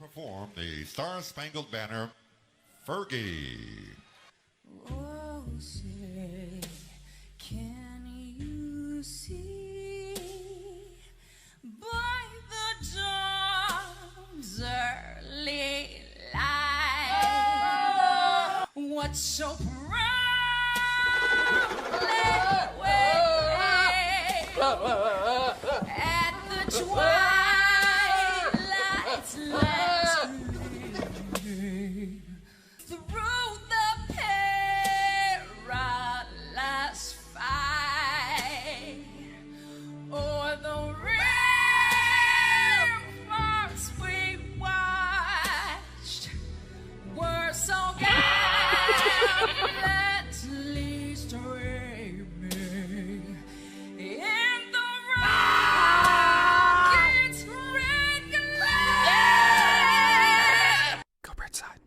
Perform the Star Spangled Banner, Fergie. Oh, say, can you see by the dawn's early light what so proudly waved at the twilight's last gleam through the perilous fight o'er the ramparts we watched were so gallantly streaming in the rocket's red glare. Go Bridgeside.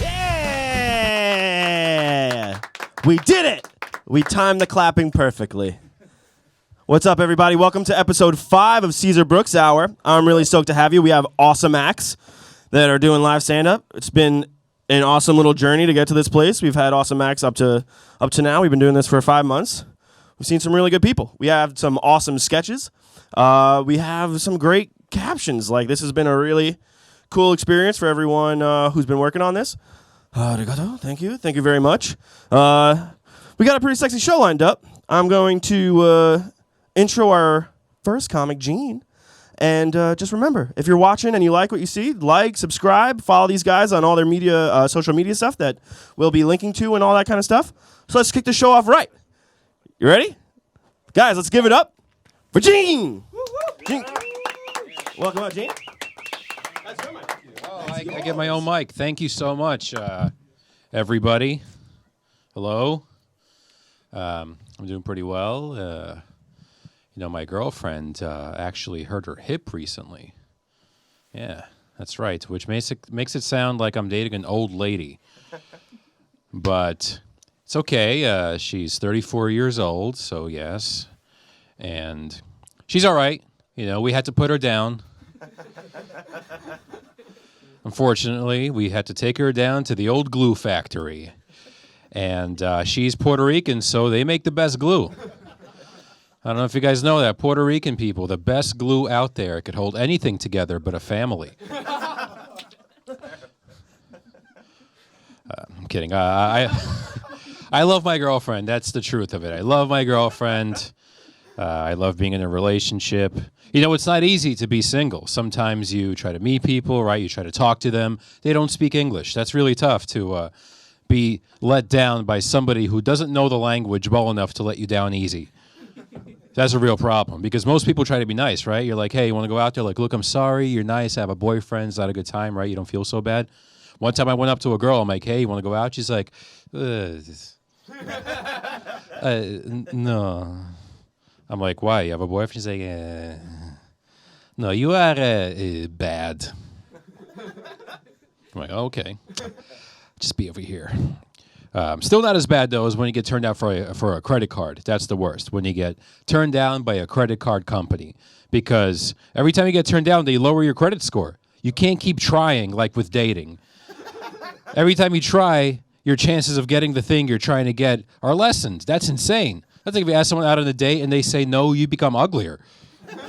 Yeah! We did it! We timed the clapping perfectly. What's up, everybody? Welcome to episode 5 of Caesar Brooks Hour. I'm really stoked to have you. We have awesome acts that are doing live stand-up. It's been an awesome little journey to get to this place. We've had awesome acts up to now. We've been doing this for 5 months. We've seen some really good people. We have some awesome sketches. We have some great captions. Like, this has been a really cool experience for everyone who's been working on this. Arigato. Thank you. Thank you very much. We got a pretty sexy show lined up. I'm going to intro our first comic, Gene. And just remember, if you're watching and you like what you see, like, subscribe, follow these guys on all their media, social media stuff that we'll be linking to and all that kind of stuff. So let's kick the show off right. You ready? Guys, let's give it up for Gene. Gene. Welcome out, Gene. That's your mic. Oh, I get my own mic. Thank you so much, everybody. Hello. I'm doing pretty well. My girlfriend actually hurt her hip recently. Yeah, that's right, which makes it sound like I'm dating an old lady. But it's okay. She's 34 years old, so yes. And she's all right. We had to put her down. Unfortunately, we had to take her down to the old glue factory. And she's Puerto Rican, so they make the best glue. I don't know if you guys know that. Puerto Rican people, the best glue out there. It could hold anything together but a family. I'm kidding. I love my girlfriend. That's the truth of it. I love my girlfriend. I love being in a relationship. It's not easy to be single. Sometimes you try to meet people, right? You try to talk to them. They don't speak English. That's really tough to be let down by somebody who doesn't know the language well enough to let you down easy. That's a real problem because most people try to be nice, right? You're like, hey, you want to go out there? Like, look, I'm sorry. You're nice. I have a boyfriend. It's not a good time, right? You don't feel so bad. One time I went up to a girl. I'm like, hey, you want to go out? She's like, no. I'm like, why? You have a boyfriend? She's like, no, you are bad. I'm like, okay. Just be over here. Still not as bad, though, as when you get turned down for a credit card. That's the worst, when you get turned down by a credit card company. Because every time you get turned down, they lower your credit score. You can't keep trying like with dating. Every time you try, your chances of getting the thing you're trying to get are lessened. That's insane. That's like if you ask someone out on a date and they say no, you become uglier. Can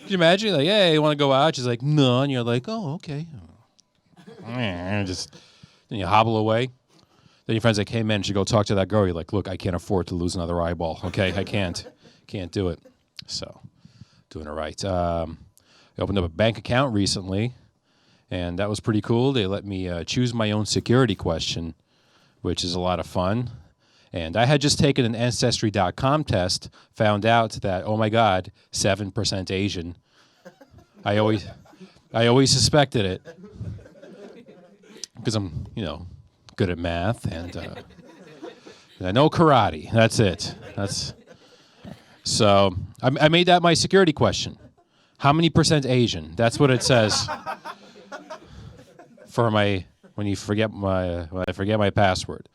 you imagine? Like, hey, you want to go out? She's like, no. And you're like, oh, okay. Then you hobble away. Then your friend's like, hey, man, you should go talk to that girl. You're like, look, I can't afford to lose another eyeball. Okay, I can't. Can't do it. So, doing it right. I opened up a bank account recently, and that was pretty cool. They let me choose my own security question, which is a lot of fun. And I had just taken an Ancestry.com test, found out that, oh my God, 7% Asian. I always suspected it. Because I'm, good at math and I know karate. That's it. So I made that my security question. How many percent Asian? That's what it says for my when I forget my password.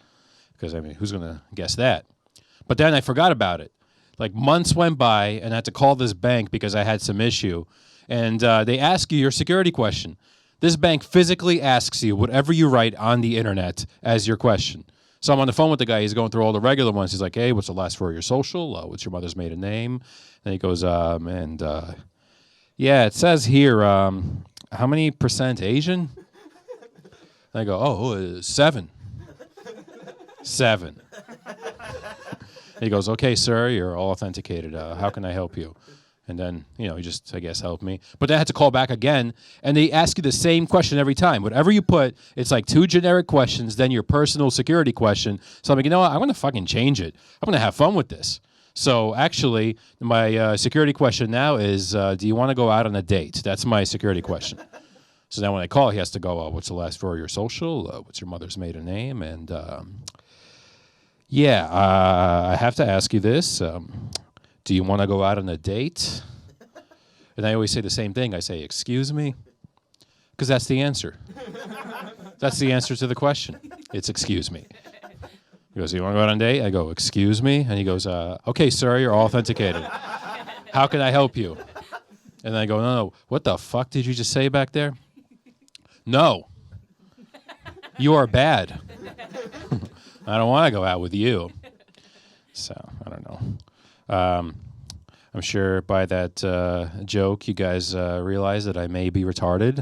Because I mean, who's gonna guess that? But then I forgot about it. Like months went by, and I had to call this bank because I had some issue. And they ask you your security question. This bank physically asks you whatever you write on the internet as your question. So I'm on the phone with the guy. He's going through all the regular ones. He's like, hey, what's the last four of your social? What's your mother's maiden name? And he goes, yeah, it says here, how many percent Asian? And I go, 7. 7. He goes, okay, sir, you're all authenticated. How can I help you? And then, he just, I guess, helped me. But then I had to call back again, and they ask you the same question every time. Whatever you put, it's like 2 generic questions, then your personal security question. So I'm like, you know what? I'm going to fucking change it. I'm going to have fun with this. So actually, my security question now is, do you want to go out on a date? That's my security question. So now when I call, he has to go, what's the last four of your social? What's your mother's maiden name? And, I have to ask you this. Do you want to go out on a date? And I always say the same thing. I say, excuse me? Because that's the answer. That's the answer to the question. It's excuse me. He goes, you want to go out on a date? I go, excuse me? And he goes, okay, sir, you're all authenticated. How can I help you? And I go, no, what the fuck did you just say back there? No. You are bad. I don't want to go out with you. So, I don't know. I'm sure by that joke, you guys realize that I may be retarded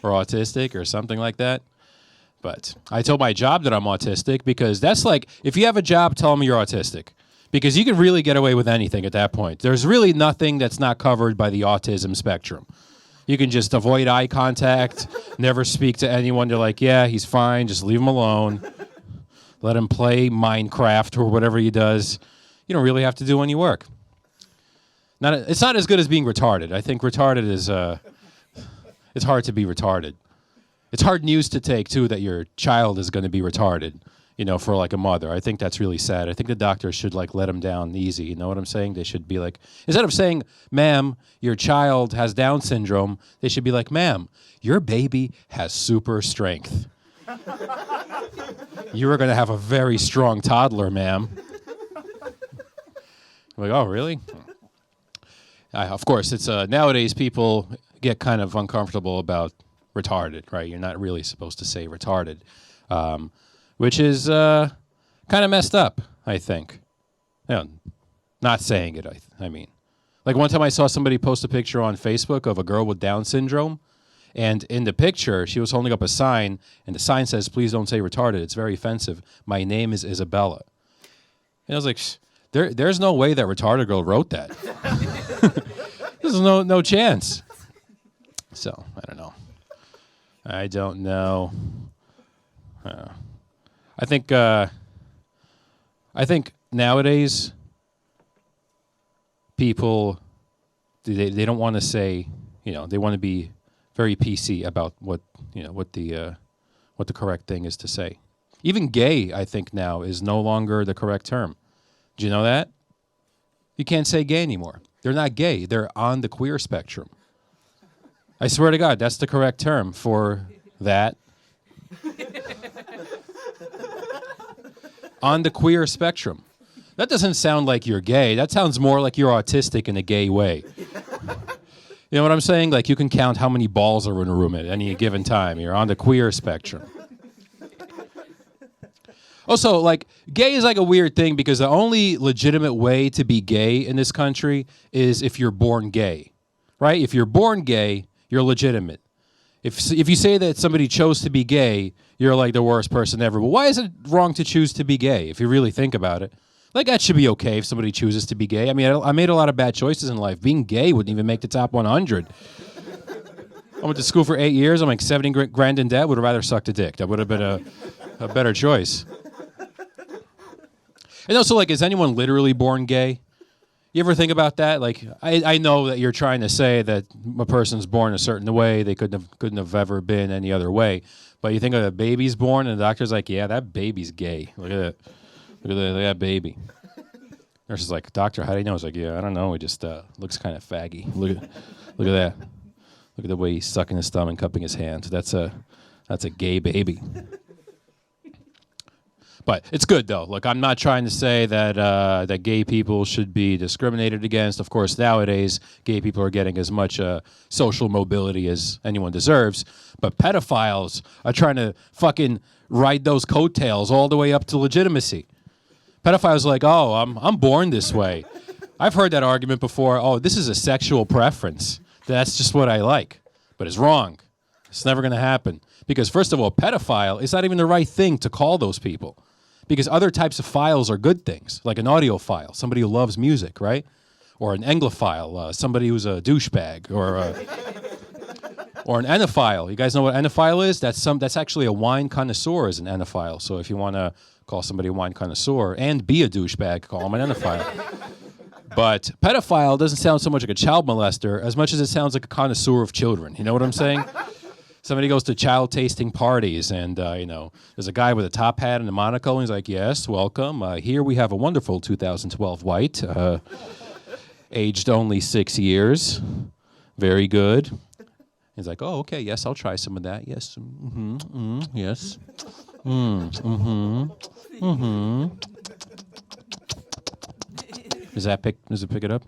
or autistic or something like that. But I told my job that I'm autistic because that's like, if you have a job, tell them you're autistic. Because you can really get away with anything at that point. There's really nothing that's not covered by the autism spectrum. You can just avoid eye contact, never speak to anyone. They're like, yeah, he's fine, just leave him alone. Let him play Minecraft or whatever he does. You don't really have to do any work. It's not as good as being retarded. I think retarded is, it's hard to be retarded. It's hard news to take, too, that your child is going to be retarded, for like a mother. I think that's really sad. I think the doctors should like let him down easy. You know what I'm saying? They should be like, instead of saying, ma'am, your child has Down syndrome, they should be like, ma'am, your baby has super strength. You are going to have a very strong toddler, ma'am. I'm like, oh, really? Of course, it's nowadays people get kind of uncomfortable about retarded, right? You're not really supposed to say retarded, which is kind of messed up, I think. Not saying it, I mean. Like one time I saw somebody post a picture on Facebook of a girl with Down syndrome, and in the picture, she was holding up a sign, and the sign says, please don't say retarded. It's very offensive. My name is Isabella. And I was like, there's no way that retarded girl wrote that. There's no chance. So, I don't know. I think nowadays people they don't want to say, they want to be very PC about what the correct thing is to say. Even gay, I think now is no longer the correct term. Do you know that? You can't say gay anymore. They're not gay. They're on the queer spectrum. I swear to God, that's the correct term for that. On the queer spectrum. That doesn't sound like you're gay. That sounds more like you're autistic in a gay way. You know what I'm saying? Like you can count how many balls are in a room at any given time. You're on the queer spectrum. Also, like, gay is like a weird thing because the only legitimate way to be gay in this country is if you're born gay, right? If you're born gay, you're legitimate. If you say that somebody chose to be gay, you're like the worst person ever. But why is it wrong to choose to be gay if you really think about it? Like, that should be okay if somebody chooses to be gay. I mean, I made a lot of bad choices in life. Being gay wouldn't even make the top 100. I went to school for 8 years. I'm like 70 grand in debt. Would have rather sucked a dick. That would have been a better choice. And also, like, is anyone literally born gay? You ever think about that? Like, I know that you're trying to say that a person's born a certain way. They couldn't have ever been any other way. But you think of a baby's born, and the doctor's like, yeah, that baby's gay. Look at that. Look at that baby. Nurse is like, doctor, how do you know? I was like, yeah, I don't know. It just looks kind of faggy. Look at that. Look at the way he's sucking his thumb and cupping his hand. That's a gay baby. But it's good, though. Look, I'm not trying to say that that gay people should be discriminated against. Of course, nowadays, gay people are getting as much social mobility as anyone deserves. But pedophiles are trying to fucking ride those coattails all the way up to legitimacy. Pedophiles are like, oh, I'm born this way. I've heard that argument before. Oh, this is a sexual preference. That's just what I like. But it's wrong. It's never going to happen. Because, first of all, pedophile is not even the right thing to call those people. Because other types of philes are good things, like an audiophile, somebody who loves music, right? Or an anglophile, somebody who's a douchebag, or an enophile. You guys know what enophile is? That's actually a wine connoisseur is an enophile. So if you want to call somebody a wine connoisseur and be a douchebag, call them an enophile. But pedophile doesn't sound so much like a child molester as much as it sounds like a connoisseur of children. You know what I'm saying? Somebody goes to child tasting parties, and there's a guy with a top hat and a monocle, and he's like, "Yes, welcome. Here we have a wonderful 2012 white, aged only 6 years. Very good." He's like, "Oh, okay. Yes, I'll try some of that. Yes, yes, Does it pick it up?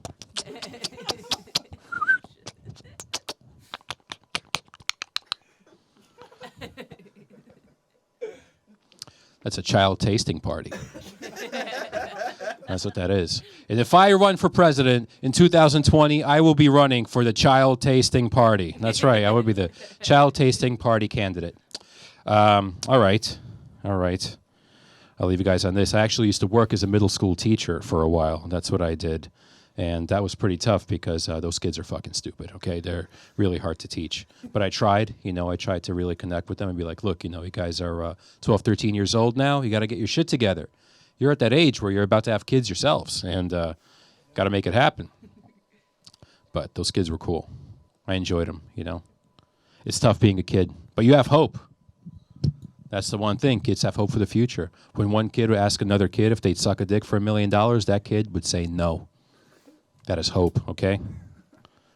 That's a child tasting party. That's what that is. And if I run for president in 2020, I will be running for the child tasting party. That's right. I would be the child tasting party candidate. All right. I'll leave you guys on this. I actually used to work as a middle school teacher for a while. That's what I did. And that was pretty tough because those kids are fucking stupid, okay? They're really hard to teach. But I tried, I tried to really connect with them and be like, look, you guys are 12, 13 years old now. You got to get your shit together. You're at that age where you're about to have kids yourselves and got to make it happen. But those kids were cool. I enjoyed them, It's tough being a kid, but you have hope. That's the one thing. Kids have hope for the future. When one kid would ask another kid if they'd suck a dick for $1 million, that kid would say no. That is hope, okay?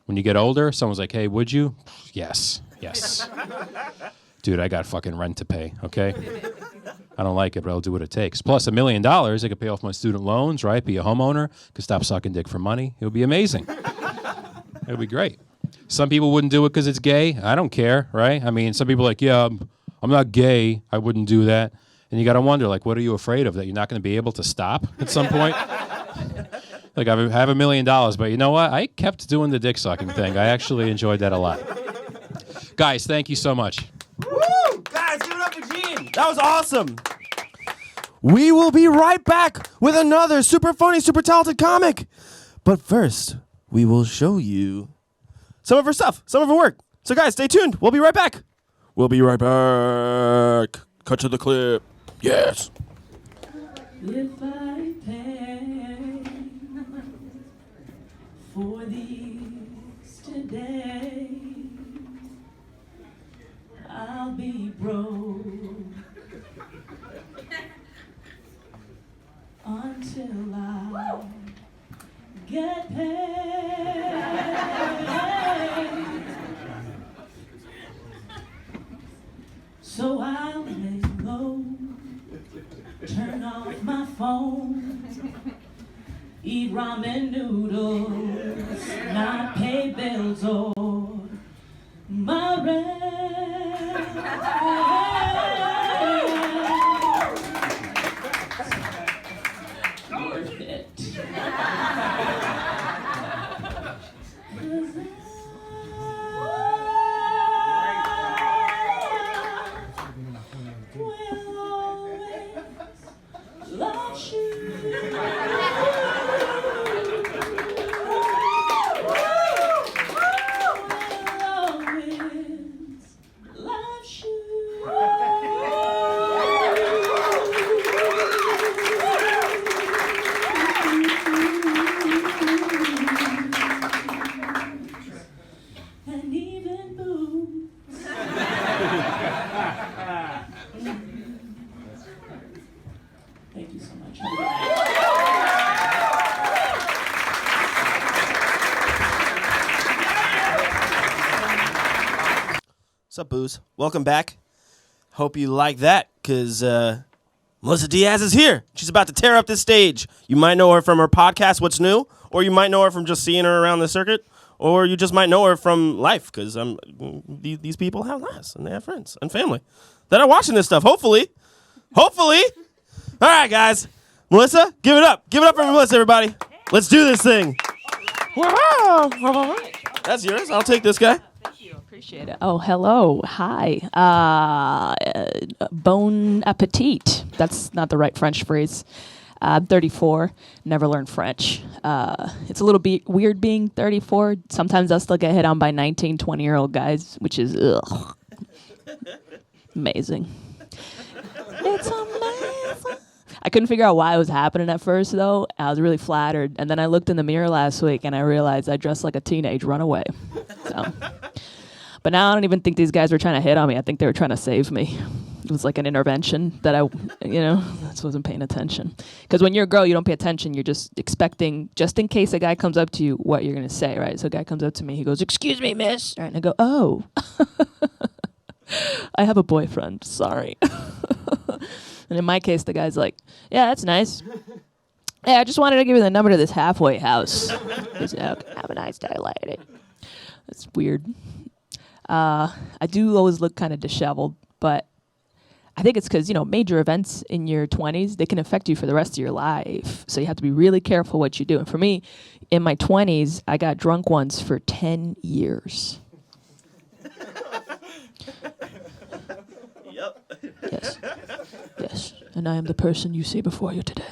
When you get older, someone's like, hey, would you? Yes. Dude, I got fucking rent to pay, okay? I don't like it, but I'll do what it takes. Plus $1 million, I could pay off my student loans, right? Be a homeowner, could stop sucking dick for money. It would be amazing. It would be great. Some people wouldn't do it because it's gay. I don't care, right? I mean, some people are like, yeah, I'm not gay. I wouldn't do that. And you got to wonder, like, what are you afraid of? That you're not going to be able to stop at some point? Like, I have $1 million, but you know what? I kept doing the dick sucking thing. I actually enjoyed that a lot. Guys, thank you so much. Woo! Guys, give it up for Gene. That was awesome. We will be right back with another super funny, super talented comic. But first, we will show you some of her stuff, some of her work. So guys, stay tuned. We'll be right back. We'll be right back. Cut to the clip. Yes. If I pay for these today, I'll be broke until I get paid. So I'll lay low, turn off my phone, eat ramen noodles, not pay bills or my rent. Worth it. 'Cause will always love you. What's up, Booze? Welcome back. Hope you like that, because Melissa Diaz is here. She's about to tear up this stage. You might know her from her podcast, What's New, or you might know her from just seeing her around the circuit, or you just might know her from life, because these people have lives, and they have friends and family that are watching this stuff, hopefully. Hopefully. All right, guys. Melissa, give it up. Give it up for Melissa, everybody. Let's do this thing. That's yours. I'll take this guy. Appreciate it. Oh, hello. Hi. Bon appetit. That's not the right French phrase. 34. Never learned French. It's a little bit weird being 34. Sometimes I'll still get hit on by 19, 20-year-old guys, which is amazing. It's amazing. I couldn't figure out why it was happening at first, though. I was really flattered. And then I looked in the mirror last week, and I realized I dressed like a teenage runaway. So... But now I don't even think these guys were trying to hit on me. I think they were trying to save me. It was like an intervention that I just wasn't paying attention. Because when you're a girl, you don't pay attention. You're just expecting, just in case a guy comes up to you, what you're going to say, right? So a guy comes up to me. He goes, "Excuse me, miss." Right, and I go, "Oh, I have a boyfriend. Sorry." And in my case, the guy's like, "Yeah, that's nice. Yeah, I just wanted to give you the number to this halfway house." He's like, "Have a nice day, lady." It's weird. I do always look kind of disheveled, but I think it's because, major events in your 20s, they can affect you for the rest of your life. So you have to be really careful what you do. And for me, in my 20s, I got drunk once for 10 years. Yep. Yes. Yes. And I am the person you see before you today.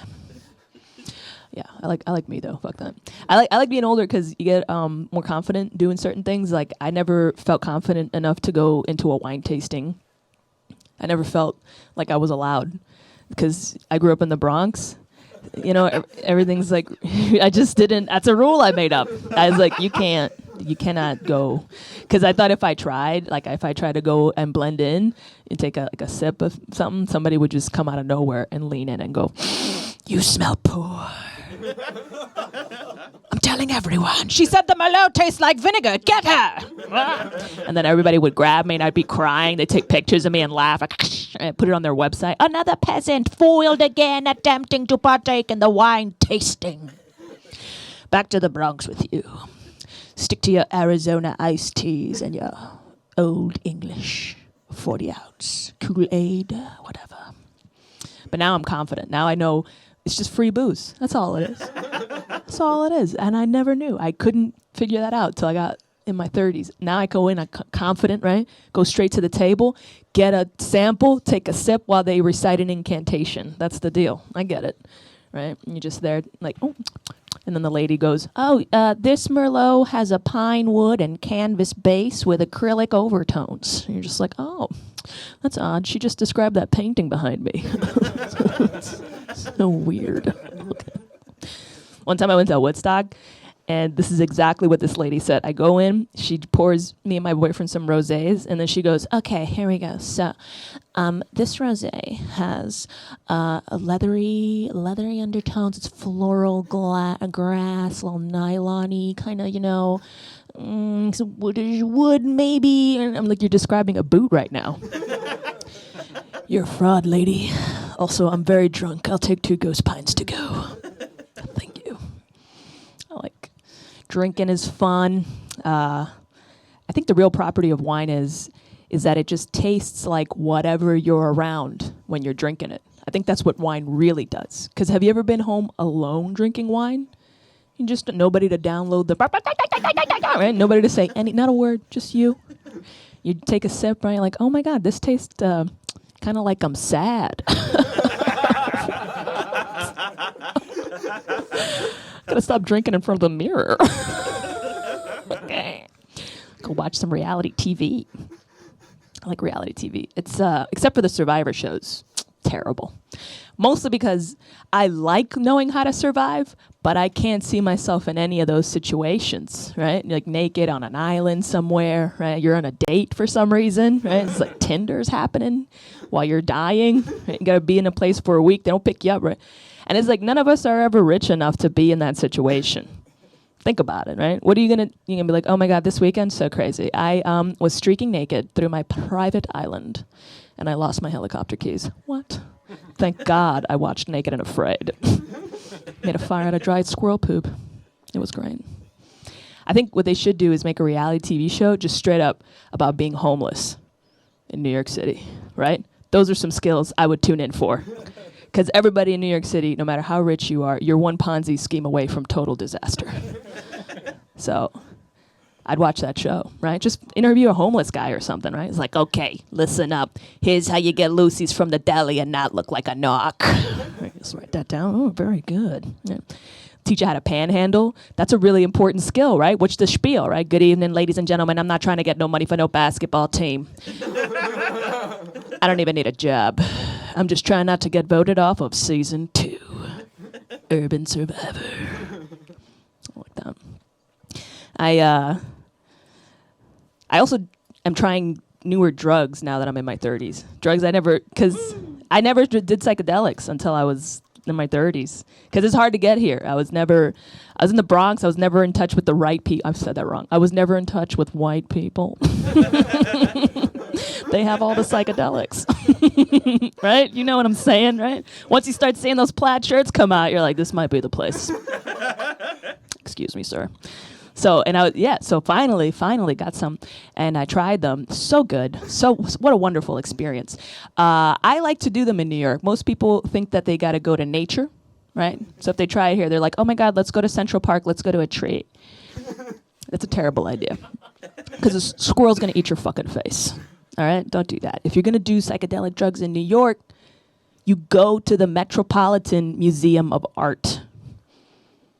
Yeah, I like me though. Fuck that. I like being older because you get more confident doing certain things. Like I never felt confident enough to go into a wine tasting. I never felt like I was allowed because I grew up in the Bronx. Everything's like I just didn't. That's a rule I made up. I was like, you cannot go, because I thought if I tried to go and blend in and take a sip of something, somebody would just come out of nowhere and lean in and go, "You smell poor." "I'm telling everyone. She said the Merlot tastes like vinegar. Get her!" And then everybody would grab me and I'd be crying. They'd take pictures of me and laugh. And put it on their website. "Another peasant foiled again, attempting to partake in the wine tasting." Back to the Bronx with you. Stick to your Arizona iced teas and your Old English 40-ounce Kool-Aid, whatever. But now I'm confident. Now I know it's just free booze. That's all it is. That's all it is. And I never knew. I couldn't figure that out till I got in my 30s. Now I go in, I'm confident, right? Go straight to the table, get a sample, take a sip while they recite an incantation. That's the deal. I get it, right? And you're just there like, oh. And then the lady goes, "Oh, this Merlot has a pine wood and canvas base with acrylic overtones." And you're just like, "Oh, that's odd. She just described that painting behind me." So weird. One time I went to Woodstock, and this is exactly what this lady said. I go in, she pours me and my boyfriend some rosés, and then she goes, "Okay, here we go. So, this rosé has a leathery undertones. It's floral, grass, a little nylon-y, kind of, some wood maybe." And I'm like, "You're describing a boot right now." "You're a fraud, lady. Also, I'm very drunk. I'll take 2 ghost pines to go." Thank you. Drinking is fun. I think the real property of wine is that it just tastes like whatever you're around when you're drinking it. I think that's what wine really does. Because have you ever been home alone drinking wine? You just nobody to download the right? Nobody to say not a word, just you. You take a sip, right? You're like, "Oh my God, this tastes kind of like I'm sad." Gotta stop drinking in front of the mirror. Okay. Go watch some reality TV. I like reality TV. It's except for the Survivor shows. Terrible. Mostly because I like knowing how to survive, but I can't see myself in any of those situations, right? You're like naked on an island somewhere, right? You're on a date for some reason, right? It's like Tinder's happening while you're dying. Right? You gotta be in a place for a week. They don't pick you up, right? And it's like none of us are ever rich enough to be in that situation. Think about it, right? What are you're gonna be like, oh my God, this weekend, so crazy. I was streaking naked through my private island and I lost my helicopter keys. What? Thank God I watched Naked and Afraid. Made a fire out of dried squirrel poop. It was great. I think what they should do is make a reality TV show just straight up about being homeless in New York City, right? Those are some skills I would tune in for. Because everybody in New York City, no matter how rich you are, you're one Ponzi scheme away from total disaster. So I'd watch that show, right? Just interview a homeless guy or something, right? It's like, okay, listen up. Here's how you get loosies from the deli and not look like a knock. Just write that down. Oh, very good. Yeah. Teach you how to panhandle. That's a really important skill, right? What's the spiel, right? Good evening, ladies and gentlemen. I'm not trying to get no money for no basketball team. I don't even need a job. I'm just trying not to get voted off of season 2. Urban Survivor. I like that. I also am trying newer drugs now that I'm in my 30s. Drugs because I never did psychedelics until I was in my 30s. Because it's hard to get here. I was in the Bronx. I was never in touch with the right people. I've said that wrong. I was never in touch with white people. They have all the psychedelics. Right? You know what I'm saying, right? Once you start seeing those plaid shirts come out, you're like, this might be the place. Excuse me, sir. So, so finally got some, and I tried them. So good. So, what a wonderful experience. I like to do them in New York. Most people think that they got to go to nature, right? So if they try it here, they're like, oh my God, let's go to Central Park, let's go to a tree. That's a terrible idea. Because a squirrel's going to eat your fucking face. All right? Don't do that. If you're going to do psychedelic drugs in New York, you go to the Metropolitan Museum of Art.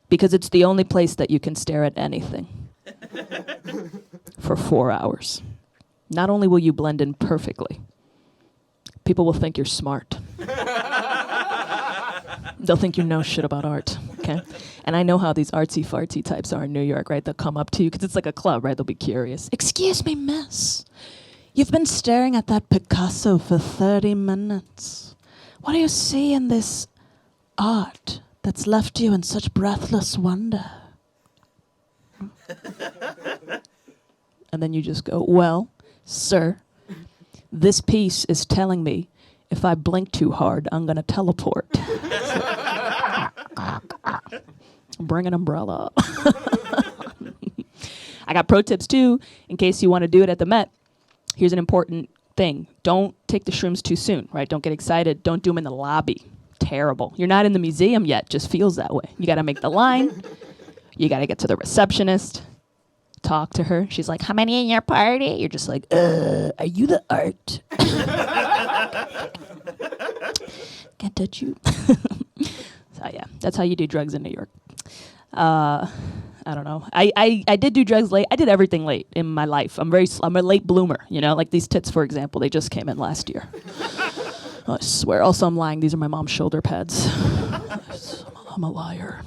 Because it's the only place that you can stare at anything for 4 hours. Not only will you blend in perfectly, people will think you're smart. They'll think you know shit about art, okay? And I know how these artsy-fartsy types are in New York, right? They'll come up to you, because it's like a club, right? They'll be curious. Excuse me, miss. You've been staring at that Picasso for 30 minutes. What do you see in this art that's left you in such breathless wonder? And then you just go, well, sir, this piece is telling me if I blink too hard, I'm going to teleport. Bring an umbrella. I got pro tips, too, in case you want to do it at the Met. Here's an important thing. Don't take the shrooms too soon, right? Don't get excited. Don't do them in the lobby. Terrible. You're not in the museum yet. Just feels that way. You got to make the line. You got to get to the receptionist. Talk to her. She's like, how many in your party? You're just like, are you the art? Can't touch you. So yeah, that's how you do drugs in New York. I don't know. I did do drugs late. I did everything late in my life. I'm a late bloomer, you know, like these tits, for example, they just came in last year. I swear. Also, I'm lying. These are my mom's shoulder pads. I'm a liar.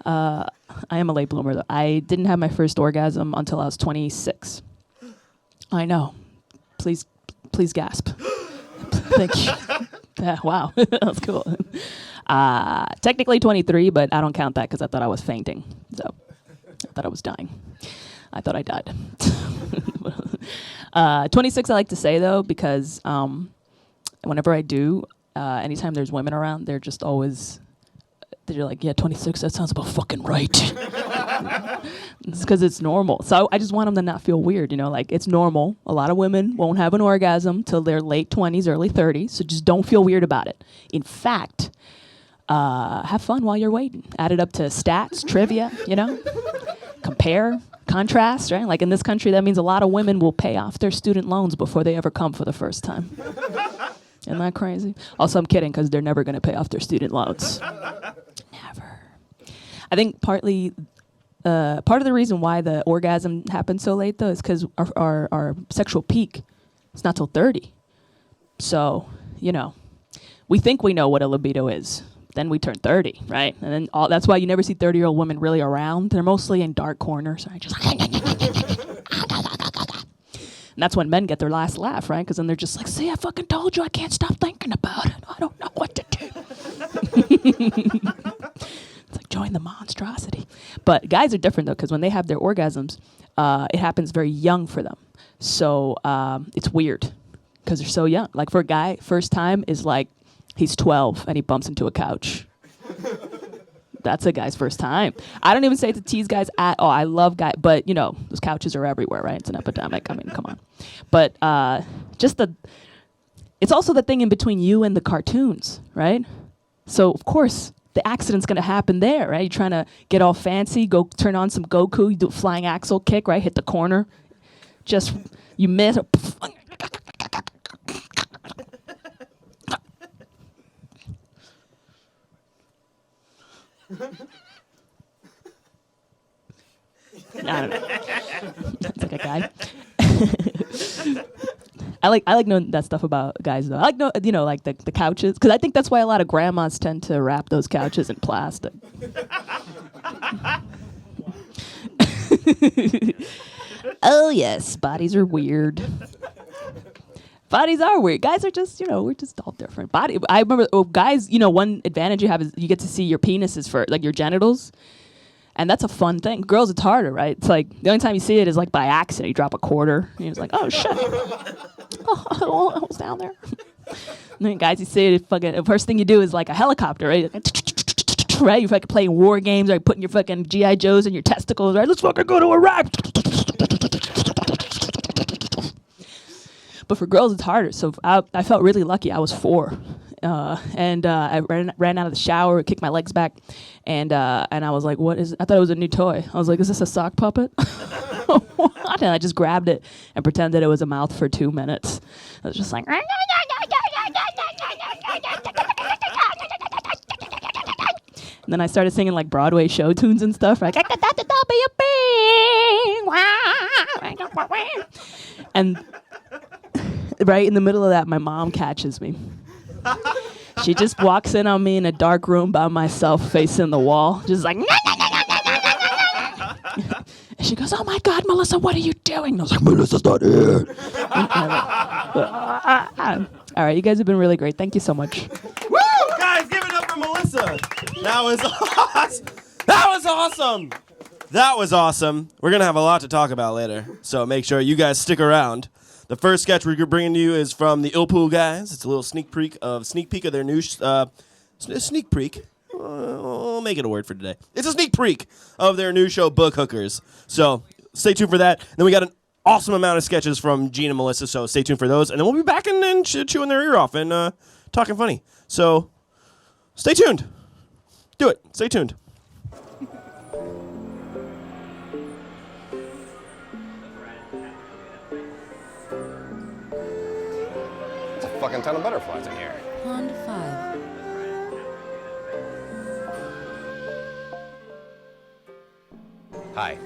I am a late bloomer, though. I didn't have my first orgasm until I was 26. I know. Please gasp. Thank you. Yeah, wow. That was cool. Technically 23, but I don't count that because I thought I was fainting. So I thought I was dying. I thought I died. 26 I like to say, though, because whenever I do, anytime there's women around, they're just always... They're like, yeah, 26, that sounds about fucking right. It's because it's normal. So I just want them to not feel weird, you know, like it's normal. A lot of women won't have an orgasm till their late 20s, early 30s. So just don't feel weird about it. In fact, have fun while you're waiting. Add it up to stats, trivia, you know, compare, contrast, right? Like in this country, that means a lot of women will pay off their student loans before they ever come for the first time. Isn't that crazy? Also, I'm kidding because they're never going to pay off their student loans. Never. I think part of the reason why the orgasm happens so late, though, is because our sexual peak is not till 30. So, you know, we think we know what a libido is. Then we turn 30, right? And then that's why you never see 30-year-old women really around. They're mostly in dark corners. Right? Just and that's when men get their last laugh, right? Because then they're just like, see, I fucking told you I can't stop thinking about it. I don't know what to do. It's like, join the monstrosity. But guys are different, though, because when they have their orgasms, it happens very young for them. So it's weird because they're so young. Like for a guy, first time is like he's 12 and he bumps into a couch. That's a guy's first time. I don't even say it to tease guys at all. I love guys, but you know, those couches are everywhere, right? It's an epidemic. I mean, come on. But it's also the thing in between you and the cartoons, right? So of course the accident's gonna happen there, right? You're trying to get all fancy, go turn on some Goku, you do a flying axle kick, right? Hit the corner. Just, you miss. I don't know. That's like a guy. I like knowing that stuff about guys though. I like like the couches, because I think that's why a lot of grandmas tend to wrap those couches in plastic. Oh yes, bodies are weird. Bodies are weird. Guys are just, we're just all different. I remember guys, one advantage you have is you get to see your penises for, like, your genitals. And that's a fun thing. Girls, it's harder, right? It's like, the only time you see it is, like, by accident. You drop a quarter, and you're just like, oh, shit. Oh, I was down there. And then guys, you see it, the first thing you do is, like, a helicopter, right? Right? You're fucking playing war games, right? Putting your fucking G.I. Joes in your testicles, right? Let's fucking go to Iraq. But for girls, it's harder. So I felt really lucky. I was 4. And I ran out of the shower, kicked my legs back, and I was like, what is it? I thought it was a new toy. I was like, is this a sock puppet? What? And I just grabbed it and pretended it was a mouth for 2 minutes. I was just like, and then I started singing like Broadway show tunes and stuff. Like, and right in the middle of that, my mom catches me. She just walks in on me in a dark room by myself facing the wall, just like, and she goes, oh my God, Melissa, what are you doing? And I was like, Melissa's not here. All right, you guys have been really great. Thank you so much. Woo! Guys, give it up for Melissa. That was awesome. That was awesome. That was awesome. We're going to have a lot to talk about later, so make sure you guys stick around. The first sketch we're bringing to you is from the Illpool guys. It's a little sneak peek of their new sneak peek. We'll make it a word for today. It's a sneak peek of their new show, Book Hookers. So stay tuned for that. Then we got an awesome amount of sketches from Gene and Melissa, so stay tuned for those. And then we'll be back and chewing their ear off and talking funny. So stay tuned. Do it. Stay tuned. Fucking ton of butterflies in here. Pond 5. Hi,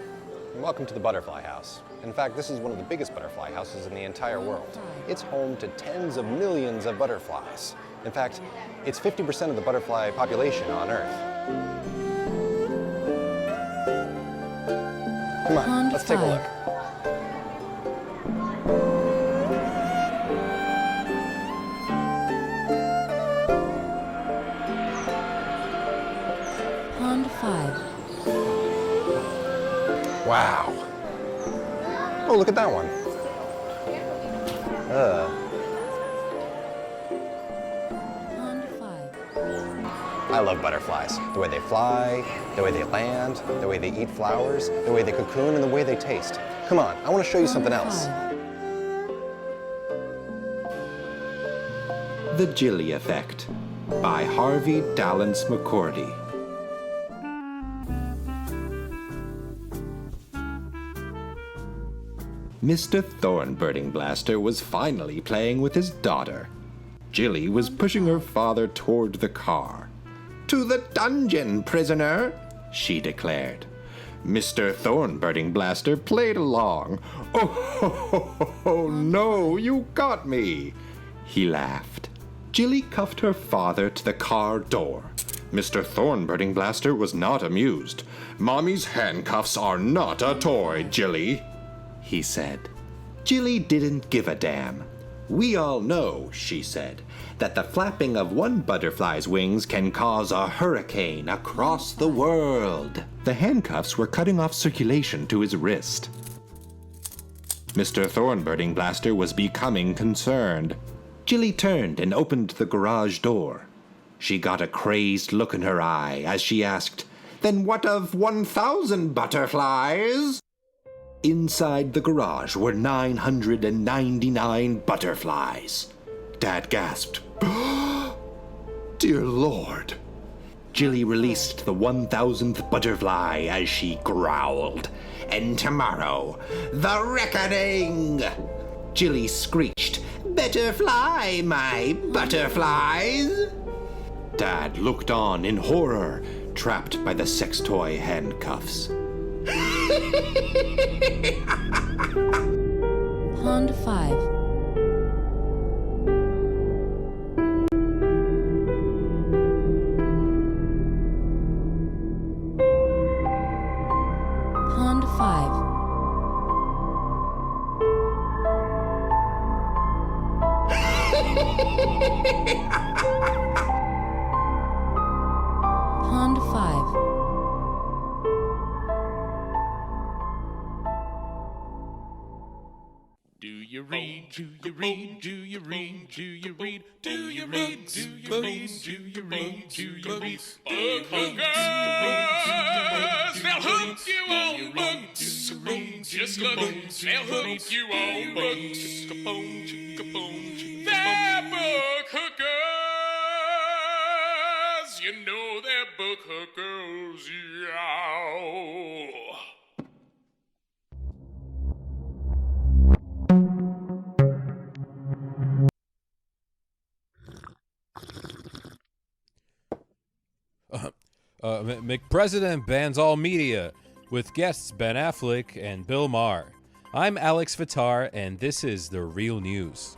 and welcome to the Butterfly House. In fact, this is one of the biggest butterfly houses in the entire world. It's home to tens of millions of butterflies. In fact, it's 50% of the butterfly population on Earth. Come on, Pond let's take a 5. look. Pond 5. Wow. Oh, look at that one. Pond 5. I love butterflies. The way they fly, the way they land, the way they eat flowers, the way they cocoon, and the way they taste. Come on, I want to show you something else. The Jilly Effect by Harvey Dallas McCordy. Mr. Thornbirding Blaster was finally playing with his daughter. Jilly was pushing her father toward the car. "To the dungeon, prisoner," she declared. Mr. Thornbirding Blaster played along. Oh, no, you got me," he laughed. Jilly cuffed her father to the car door. Mr. Thornbirding Blaster was not amused. "Mommy's handcuffs are not a toy, Jilly," he said. Jilly didn't give a damn. "We all know," she said, "that the flapping of one butterfly's wings can cause a hurricane across the world." The handcuffs were cutting off circulation to his wrist. Mr. Thornbirding Blaster was becoming concerned. Jilly turned and opened the garage door. She got a crazed look in her eye as she asked, "Then what of 1,000 butterflies?" Inside the garage were 999 butterflies. Dad gasped. "Dear Lord." Jilly released the 1,000th butterfly as she growled. "And tomorrow, the reckoning!" Jilly screeched, "Better fly, my butterflies!" Dad looked on in horror, trapped by the sex toy handcuffs. Pond 5. Pond 5. Pond 5. Do you read? Do you read? Do you read? Do you read? Do you read? Do you read? Do you read? Do you read? Book hookers, they'll hook you on books. Just look, they'll hook you on books. They're book hookers. You know they're book hookers, yeah. McPresident bans all media, with guests Ben Affleck and Bill Maher. I'm Alex Vitar, and this is The Real News.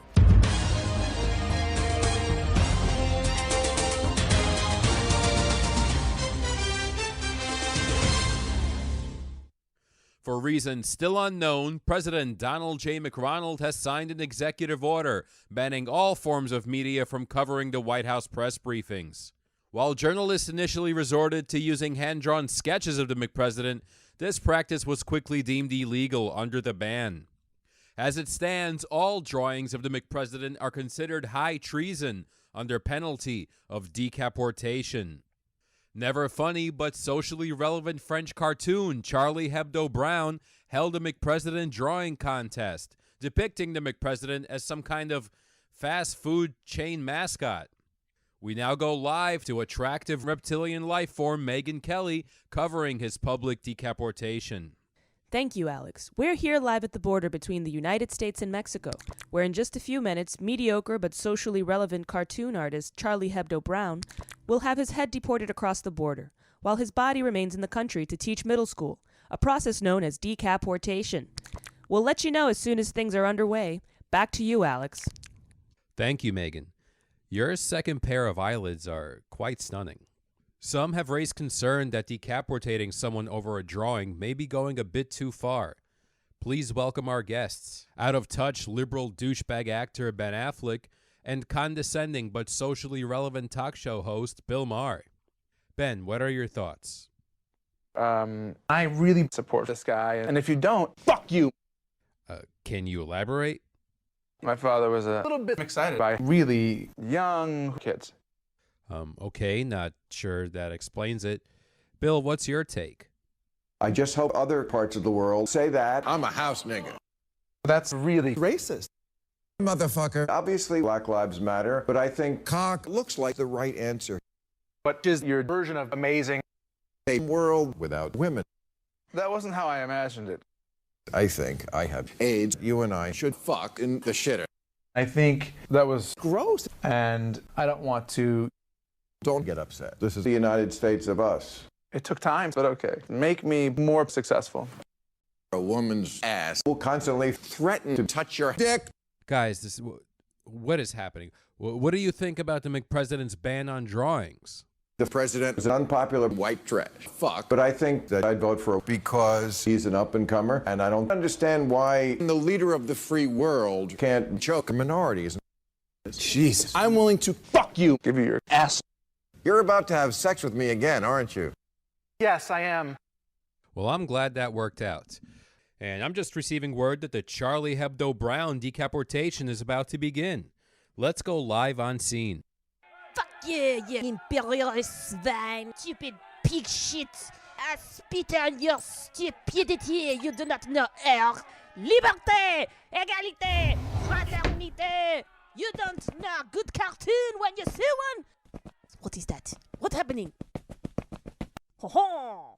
For reasons still unknown, President Donald J. McRonald has signed an executive order banning all forms of media from covering the White House press briefings. While journalists initially resorted to using hand-drawn sketches of the McPresident, this practice was quickly deemed illegal under the ban. As it stands, all drawings of the McPresident are considered high treason under penalty of decapitation. Never funny but socially relevant French cartoon Charlie Hebdo Brown held a McPresident drawing contest, depicting the McPresident as some kind of fast food chain mascot. We now go live to attractive reptilian life form Megyn Kelly covering his public decapitation. Thank you, Alex. We're here live at the border between the United States and Mexico, where in just a few minutes, mediocre but socially relevant cartoon artist Charlie Hebdo Brown will have his head deported across the border, while his body remains in the country to teach middle school, a process known as decapitation. We'll let you know as soon as things are underway. Back to you, Alex. Thank you, Megan. Your second pair of eyelids are quite stunning. Some have raised concern that decapitating someone over a drawing may be going a bit too far. Please welcome our guests, out-of-touch liberal douchebag actor Ben Affleck and condescending but socially relevant talk show host Bill Maher. Ben, what are your thoughts? I really support this guy, and if you don't, fuck you! Can you elaborate? My father was a little bit excited by really young kids. Okay, not sure that explains it. Bill, what's your take? I just hope other parts of the world say that. I'm a house nigga. That's really racist. Motherfucker. Obviously, Black Lives Matter, but I think Cock looks like the right answer. What is your version of amazing? A world without women. That wasn't how I imagined it. I think I have AIDS. You and I should fuck in the shitter. I think that was gross, and I don't want to. Don't get upset. this is the United States of us. It took time, but okay. Make me more successful. A woman's ass Will constantly threaten to touch your dick. Guys, what is happening? What do you think about the McPresident's ban on drawings? The president is an unpopular white trash. Fuck. But I think that I'd vote for him because he's an up-and-comer, and I don't understand why the leader of the free world can't choke minorities. Jesus. I'm willing to fuck you. Give you your ass. You're about to have sex with me again, aren't you? Yes, I am. Well, I'm glad that worked out. And I'm just receiving word that the Charlie Hebdo Brown decapitation is about to begin. Let's go live on scene. Fuck you, you imperialist swine, stupid pig shit. I spit on your stupidity. You do not know air. Liberté, égalité, fraternité. You don't know a good cartoon when you see one. What is that? What's happening? Ho ho!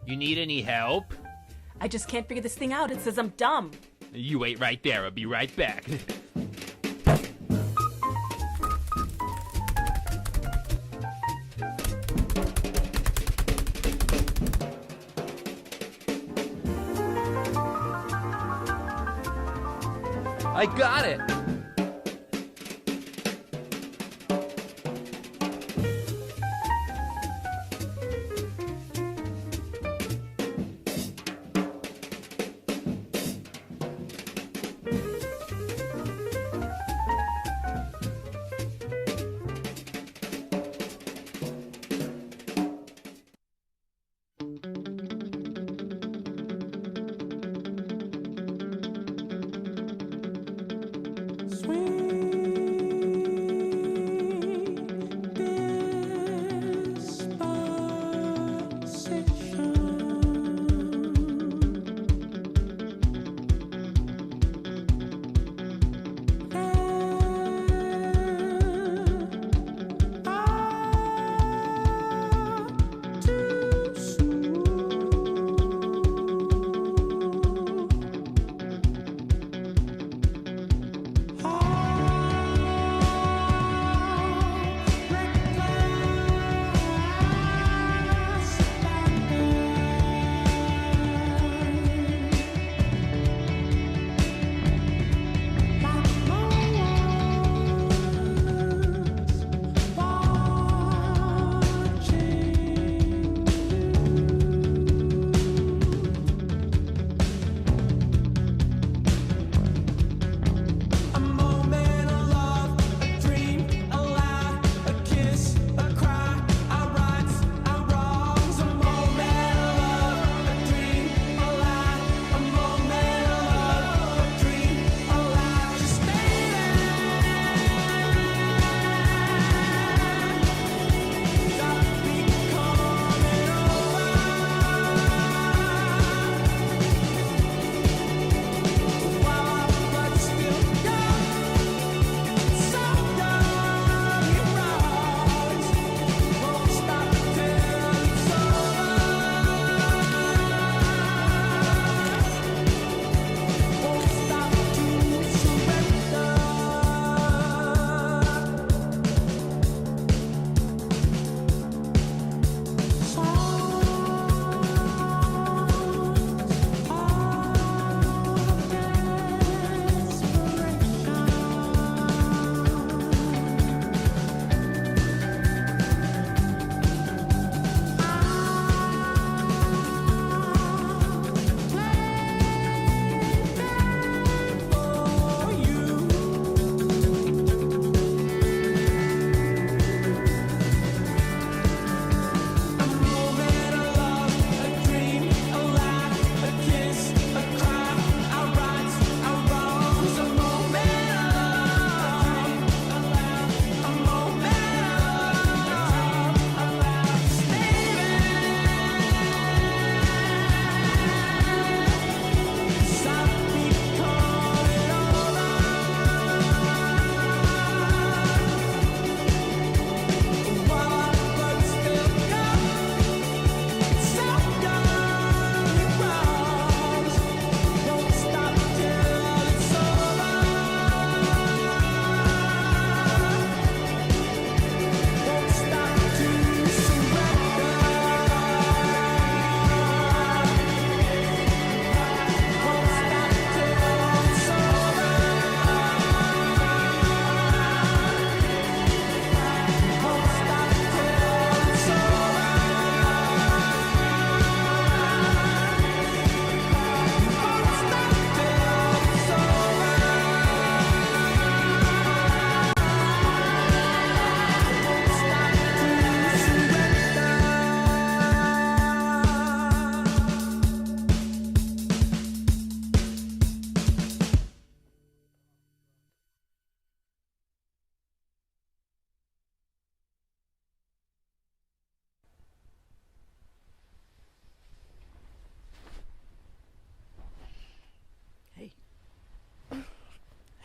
You need any help? I just can't figure this thing out. It says I'm dumb. You wait right there. I'll be right back. I got it.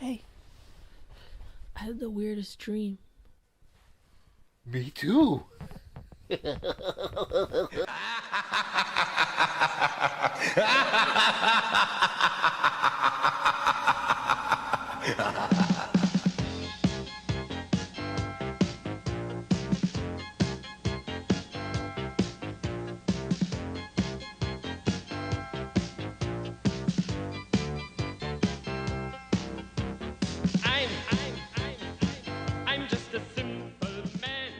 Hey, I had the weirdest dream. Me too. I'm just a simple man.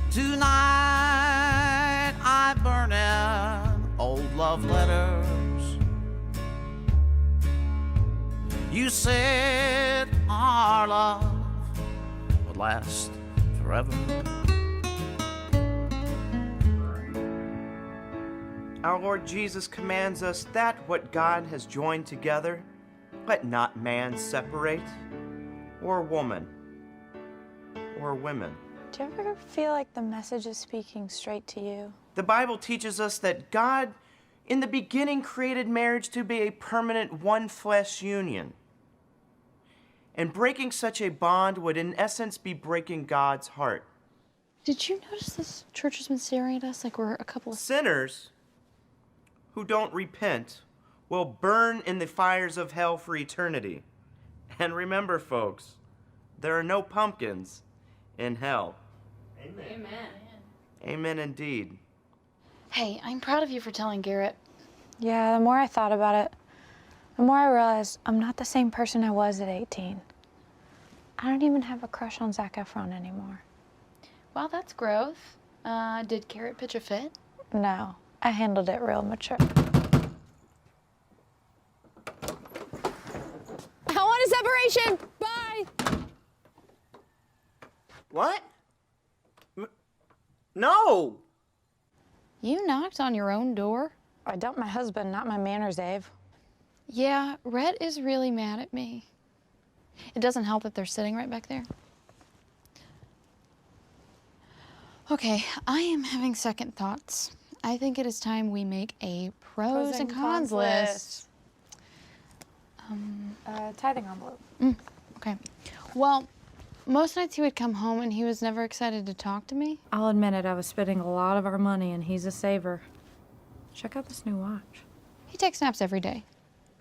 Tonight I burn in old love letters. You said our love would last forever. Our Lord Jesus commands us that what God has joined together, let not man separate, or woman, or women. Do you ever feel like the message is speaking straight to you? The Bible teaches us that God, in the beginning, created marriage to be a permanent one-flesh union. And breaking such a bond would, in essence, be breaking God's heart. Did you notice this church has been staring at us like we're a couple of Sinners who don't repent will burn in the fires of hell for eternity. And remember, folks, there are no pumpkins in hell. Amen. Amen indeed. Hey, I'm proud of you for telling Garrett. Yeah, the more I thought about it, the more I realized I'm not the same person I was at 18. I don't even have a crush on Zac Efron anymore. Well, that's growth. Did Garrett pitch a fit? No, I handled it real mature. I want a separation! Bye! What? No! You knocked on your own door? I dumped my husband, not my manners, Ave. Yeah, Rhett is really mad at me. It doesn't help that they're sitting right back there. Okay, I am having second thoughts. I think it is time we make a pros and cons list. Tithing envelope. Okay. Well, most nights he would come home and he was never excited to talk to me. I'll admit it, I was spending a lot of our money and he's a saver. Check out this new watch. He takes naps every day.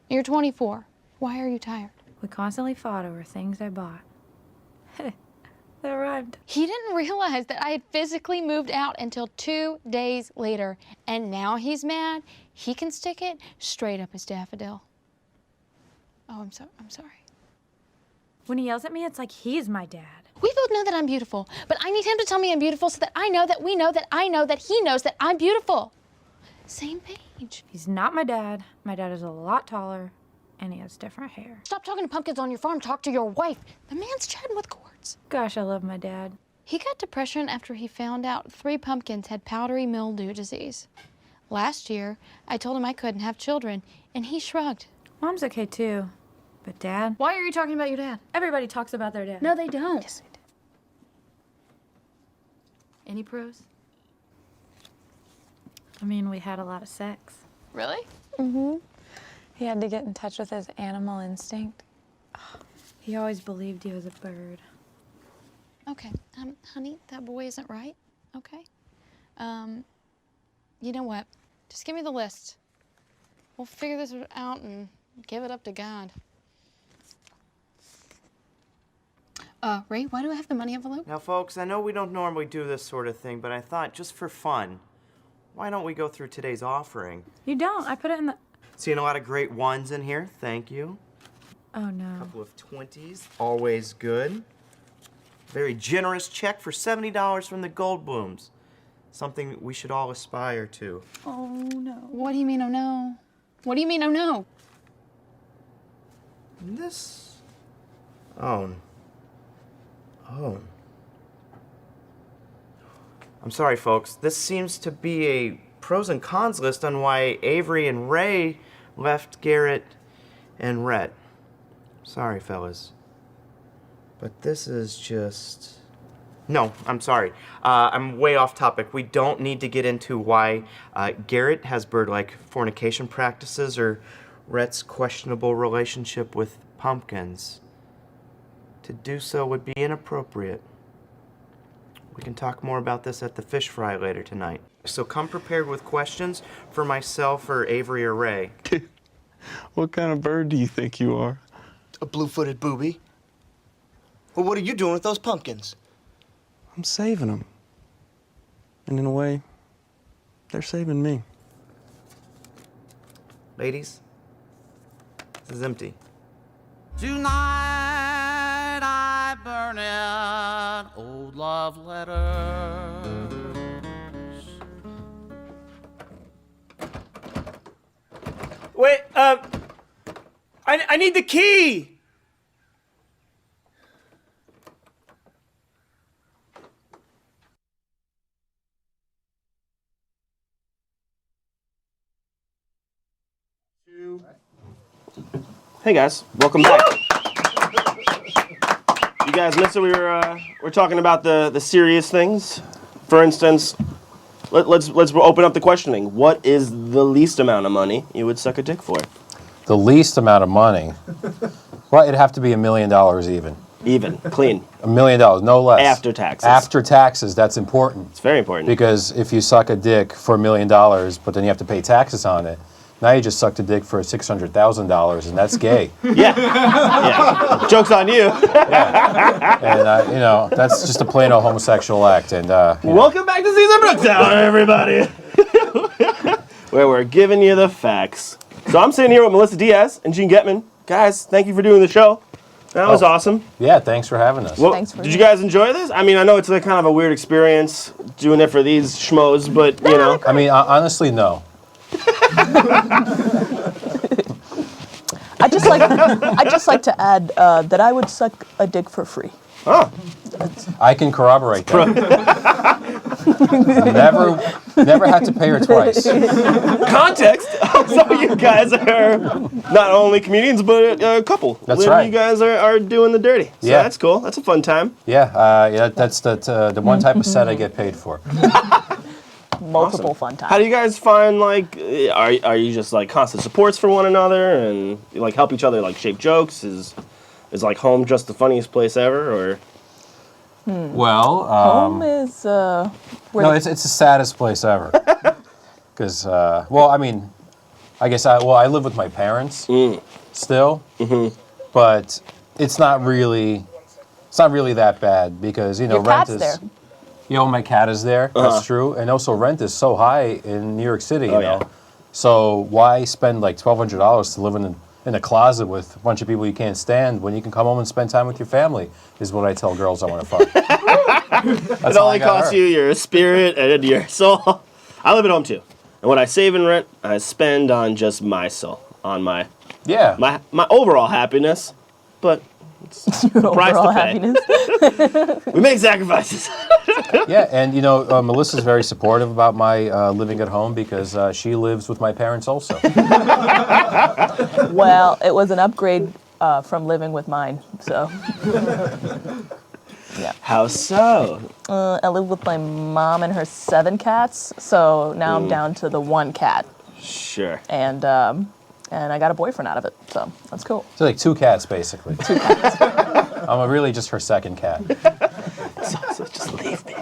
You're 24. Why are you tired? We constantly fought over things I bought. That rhymed. He didn't realize that I had physically moved out until 2 days later. And now he's mad. He can stick it straight up his daffodil. Oh, I'm sorry. When he yells at me, it's like he's my dad. We both know that I'm beautiful, but I need him to tell me I'm beautiful so that I know that we know that I know that he knows that I'm beautiful. Same page. He's not my dad. My dad is a lot taller, and he has different hair. Stop talking to pumpkins on your farm. Talk to your wife. The man's chatting with cords. Gosh, I love my dad. He got depression after he found out 3 pumpkins had powdery mildew disease. Last year, I told him I couldn't have children, and he shrugged. Mom's okay, too. But Dad? Why are you talking about your dad? Everybody talks about their dad. No, they don't. Yes, they do. Any pros? I mean, we had a lot of sex. Really? Mm-hmm. He had to get in touch with his animal instinct. Oh, he always believed he was a bird. Okay, honey, that boy isn't right, okay? You know what? Just give me the list. We'll figure this out and give it up to God. Ray, why do I have the money envelope? Now, folks, I know we don't normally do this sort of thing, but I thought, just for fun, why don't we go through today's offering? You don't. I put it in the... Seeing a lot of great ones in here. Thank you. Oh, no. A couple of 20s. Always good. Very generous check for $70 from the Goldblums. Something we should all aspire to. Oh, no. What do you mean, oh, no? What do you mean, oh, no? This... Oh. Oh. I'm sorry, folks. This seems to be a pros and cons list on why Avery and Ray left Garrett and Rhett. Sorry, fellas. But this is just... No, I'm sorry. I'm way off topic. We don't need to get into why Garrett has bird-like fornication practices or Rhett's questionable relationship with pumpkins. To do so would be inappropriate. We can talk more about this at the fish fry later tonight. So come prepared with questions for myself or Avery or Ray. What kind of bird do you think you are? A blue-footed booby. Well, what are you doing with those pumpkins? I'm saving them. And in a way, they're saving me. Ladies, this is empty. Tonight I burn in old love letters. Wait, I need the key! Hey guys, welcome back. You guys missed it. We're talking about the serious things. For instance, let's open up the questioning. What is the least amount of money you would suck a dick for? The least amount of money? Well, it'd have to be $1 million even. Even, clean. $1 million, no less. After taxes. After taxes, that's important. It's very important. Because if you suck a dick for $1 million, but then you have to pay taxes on it, now you just sucked a dick for $600,000, and that's gay. Yeah. Joke's on you. And, you know, that's just a plain old homosexual act. And Welcome back to Caesar Brooks Hour, everybody. Where we're giving you the facts. So I'm sitting here with Melissa Diaz and Gene Getman. Guys, thank you for doing the show. That was awesome. Yeah, thanks for having us. Well, did you guys enjoy this? I mean, I know it's a kind of a weird experience doing it for these schmoes, but, you know. I mean, honestly, no. I just like to add that I would suck a dick for free. Oh. I can corroborate that. Never had to pay her twice. Context. So you guys are not only comedians, but a couple. That's right. You guys are doing the dirty. So Yeah. that's cool. That's a fun time. Yeah, that's the one type of set I get paid for. Multiple fun times. How do you guys find, like, are you just like constant supports for one another and you, like, help each other, like, shape jokes? Is like home just the funniest place ever, or? Well, home is no, it's the saddest place ever. Because, well, I mean, I guess I live with my parents still, but it's not really that bad because, you know, Your rent cat's is. there. You know, my cat is there. That's true, and also rent is so high in New York City. You know, so why spend like $1,200 to live in a closet with a bunch of people you can't stand when you can come home and spend time with your family? Is what I tell girls I want to fuck. It only costs you your spirit and your soul. I live at home too, and what I save in rent, I spend on just my soul, on my overall happiness, but. It's the price to pay. We make sacrifices. Yeah, and you know, Melissa's very supportive about my living at home because she lives with my parents also. Well, it was an upgrade from living with mine, so. Yeah. How so? I live with my mom and her 7 cats, so now I'm down to the 1 cat. Sure. And I got a boyfriend out of it, so that's cool. So like 2 cats, basically. 2 cats. I'm really just her second cat. So just leave me.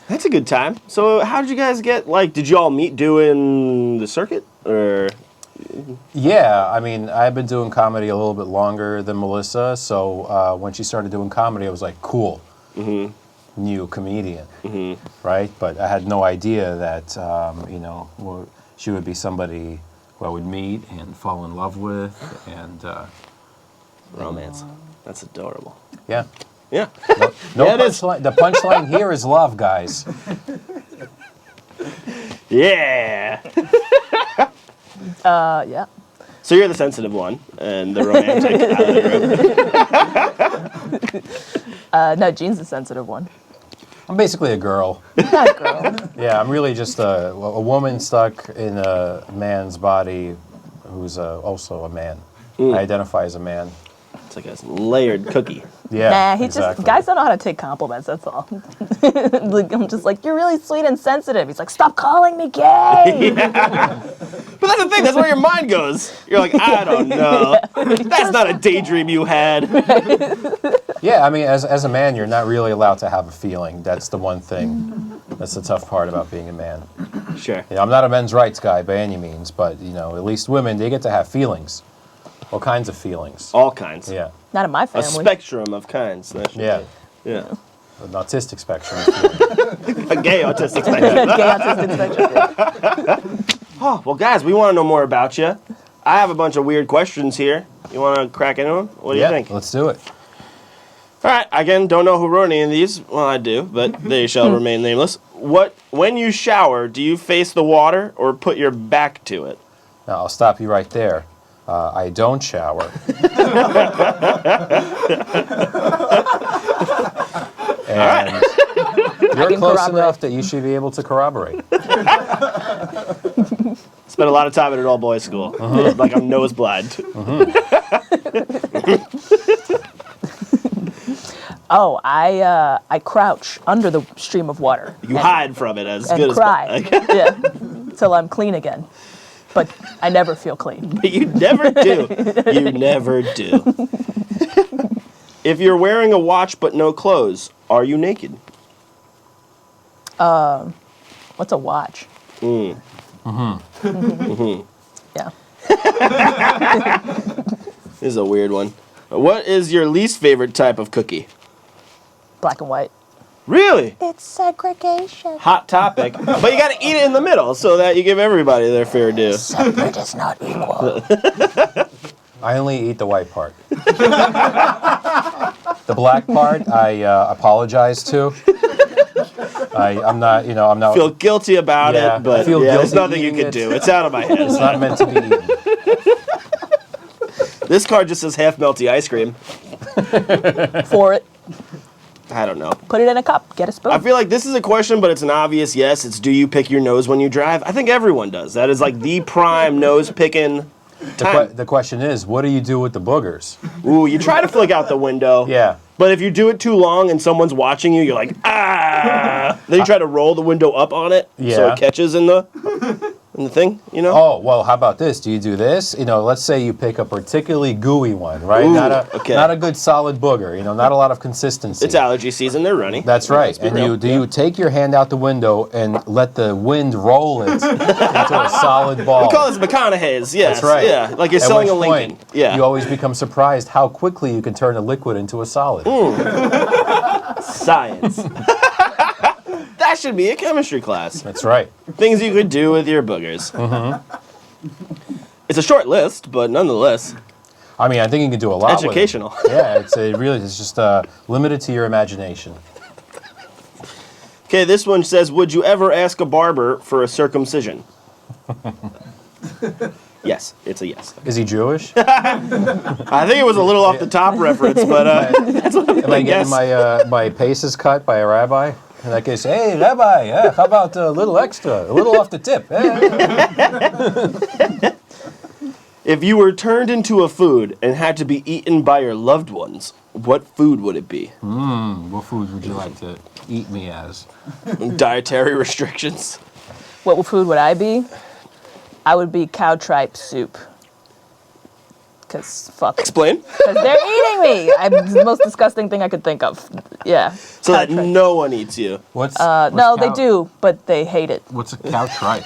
That's a good time. So how did you guys get, like, did you all meet doing the circuit, or? Yeah, I mean, I've been doing comedy a little bit longer than Melissa, so when she started doing comedy, I was like, cool, new comedian, right? But I had no idea that, you know, she would be somebody who I would meet and fall in love with, and romance. That's adorable. Yeah. Yeah. No punchline. The punchline here is love, guys. Yeah. Yeah. So you're the sensitive one and the romantic out of the group. No, Gene's the sensitive one. I'm basically a girl. Not a girl. Yeah, I'm really just a woman stuck in a man's body who's also a man. I identify as a man. It's like a layered cookie. Nah, just guys don't know how to take compliments. That's all. Like, I'm just like, you're really sweet and sensitive. He's like, stop calling me gay. But that's the thing. That's where your mind goes. You're like, I don't know. That's not a daydream you had. Yeah, I mean, as a man, you're not really allowed to have a feeling. That's the one thing. That's the tough part about being a man. Sure. I'm not a men's rights guy by any means, but at least women, they get to have feelings. All kinds of feelings. All kinds. Yeah. Not in my A family. spectrum of kinds. Yeah. Yeah. An autistic spectrum. A gay autistic spectrum. Gay autistic spectrum. Oh, well, guys, we want to know more about you. I have a bunch of weird questions here. You want to crack into them? What do you think? Let's do it. All right. Again, don't know who wrote any of these. Well, I do, but they shall remain nameless. When you shower, do you face the water or put your back to it? Now, I'll stop you right there. I don't shower. And you're close enough that you should be able to corroborate. Spent a lot of time at an all-boys school. Like I'm nose blind. Oh, I crouch under the stream of water. You hide from it as and good cry. as Yeah, till I'm clean again. But I never feel clean. You never do. You never do. If you're wearing a watch but no clothes, are you naked? What's a watch? Yeah. This is a weird one. What is your least favorite type of cookie? Black and white. Really? It's segregation. Hot topic. But you got to eat it in the middle so that you give everybody their fair due. Separate is not equal. I only eat the white part. The black part, I apologize to. I'm not. I feel guilty about it, but there's nothing you can do. It's out of my head. It's not meant to be eaten. This card just says half melty ice cream. For it. I don't know. Put it in a cup. Get a spoon. I feel like this is a question, but it's an obvious yes. It's do you pick your nose when you drive? I think everyone does. That is like the prime nose picking time. The question is, what do you do with the boogers? Ooh, you try to flick out the window. Yeah. But if you do it too long and someone's watching you, you're like, ah. Then you try to roll the window up on it so it catches in the thing, Oh, well, how about this? Do you do this? Let's say you pick a particularly gooey one, right? Ooh, not a good solid booger, not a lot of consistency. It's allergy season, they're running. That's right. And do you take your hand out the window and let the wind roll it into a solid ball? We call this McConaughey's, yes. That's right. Yeah, like you're selling a Lincoln. Yeah. You always become surprised how quickly you can turn a liquid into a solid. Science. That should be a chemistry class. That's right. Things you could do with your boogers. It's a short list, but nonetheless. I mean, I think you can do a lot educational. with it. Yeah, it's just limited to your imagination. Okay, this one says, would you ever ask a barber for a circumcision? Yes, it's a yes. Is he Jewish? I think it was a little off the top reference, but that's what Am I getting my paces cut by a rabbi? In that case, hey, Rabbi, how about a little extra, a little off the tip? If you were turned into a food and had to be eaten by your loved ones, what food would it be? What food would you like to eat me as? Dietary restrictions. What food would I be? I would be cow tripe soup. Because fuck. Explain. Because they're eating me. It's the most disgusting thing I could think of. Yeah. So that no one eats you. No, they do, but they hate it. What's a cow tripe?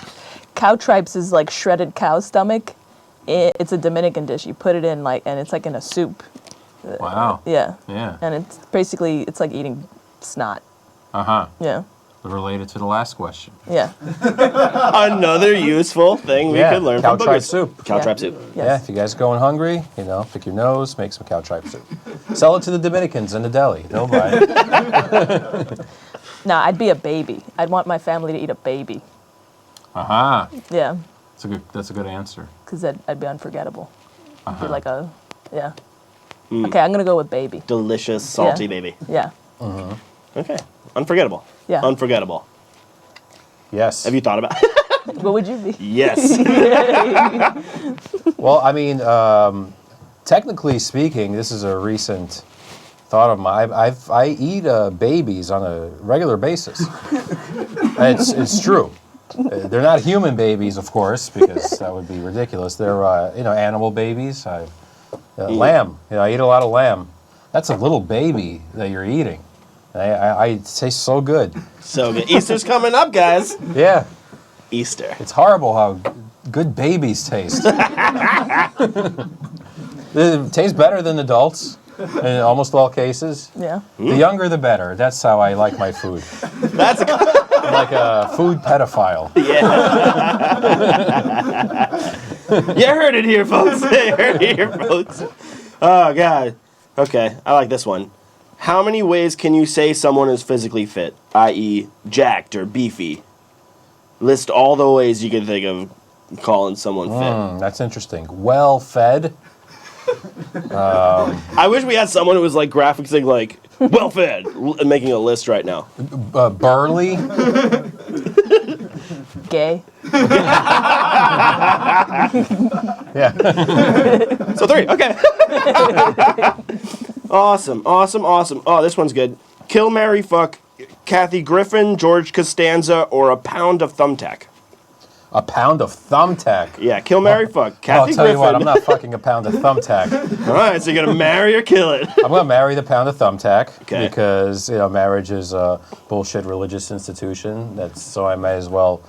Cow tripes is like shredded cow stomach. It's a Dominican dish. You put it in and it's like in a soup. Wow. Yeah. Yeah. And it's basically, it's like eating snot. Uh-huh. Yeah. Related to the last question. Yeah. Another useful thing we could learn cow from tripe boogers. soup. Cow tripe soup. Yes. Yeah, if you guys are going hungry, pick your nose, make some cow tripe soup. Sell it to the Dominicans in the deli. They'll buy it. No, I'd be a baby. I'd want my family to eat a baby. Uh-huh. Yeah. That's a good answer. Because I'd be unforgettable. Uh-huh. Be like yeah. Okay, I'm going to go with baby. Delicious, salty baby. Yeah. Okay. Unforgettable. Yeah. Unforgettable. Yes. Have you thought about it? What would you be? Yes. Well, I mean, technically speaking, this is a recent thought of mine. I eat babies on a regular basis. It's true. They're not human babies, of course, because that would be ridiculous. They're animal babies. Lamb. I eat a lot of lamb. That's a little baby that you're eating. It tastes so good. So good. Easter's coming up, guys. Yeah. Easter. It's horrible how good babies taste. They taste better than adults in almost all cases. Yeah. The younger, the better. That's how I like my food. That's I'm like a food pedophile. Yeah. You heard it here, folks. You heard it here, folks. Oh, God. Okay, I like this one. How many ways can you say someone is physically fit, i.e. jacked or beefy? List all the ways you can think of calling someone fit. That's interesting. Well-fed. I wish we had someone who was like graphicsing like well-fed and making a list right now. Burly. Gay. Yeah. So 3, okay. Awesome. Oh, this one's good. Kill, marry, fuck Kathy Griffin, George Costanza, or a pound of thumbtack. A pound of thumbtack? Yeah, kill, marry, fuck Kathy I'll tell Griffin. you what, I'm not fucking a pound of thumbtack. All right, so you're going to marry or kill it? I'm going to marry the pound of thumbtack. Okay. Because, marriage is a bullshit religious institution. So I may as well,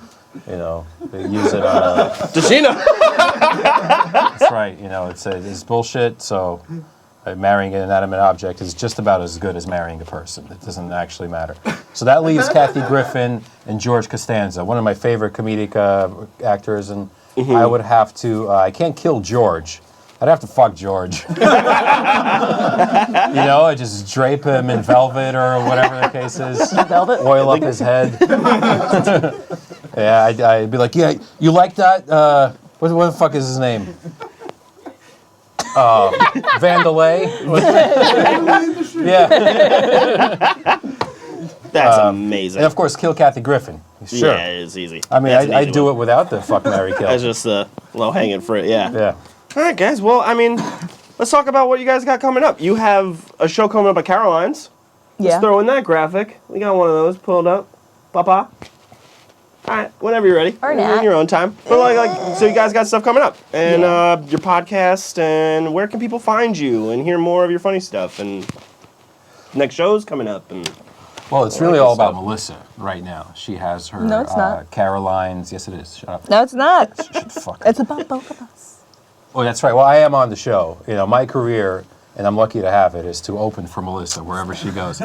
use it on a... Does she know? That's right. It's bullshit, so... marrying an inanimate object is just about as good as marrying a person. It doesn't actually matter. So that leaves Kathy Griffin and George Costanza, one of my favorite comedic actors, and I would have to, I can't kill George. I'd have to fuck George. I just drape him in velvet or whatever the case is. Velvet? Oil up his head. Yeah, I'd be like, yeah, you like that? What the fuck is his name? Vandalay. Yeah. That's amazing. And of course, kill Kathy Griffin. Sure. Yeah, it's easy. I mean, That's an I easy do one. it without the fuck, marry, kill. That's just low hanging fruit, yeah. Yeah. All right, guys. Well, I mean, let's talk about what you guys got coming up. You have a show coming up at Caroline's. Yeah. Let's throw in that graphic. We got one of those pulled up. Papa. All right, whenever you're ready. Or in not. your own time. But so you guys got stuff coming up, and your podcast, and where can people find you and hear more of your funny stuff? And next show's coming up, and Well, it's really all about Melissa right now. She has her No, it's not. Caroline's. Yes, it is. Shut up. No, it's not. Fuck. It's about both of us. Oh, that's right. Well, I am on the show. My career, and I'm lucky to have it, is to open for Melissa wherever she goes.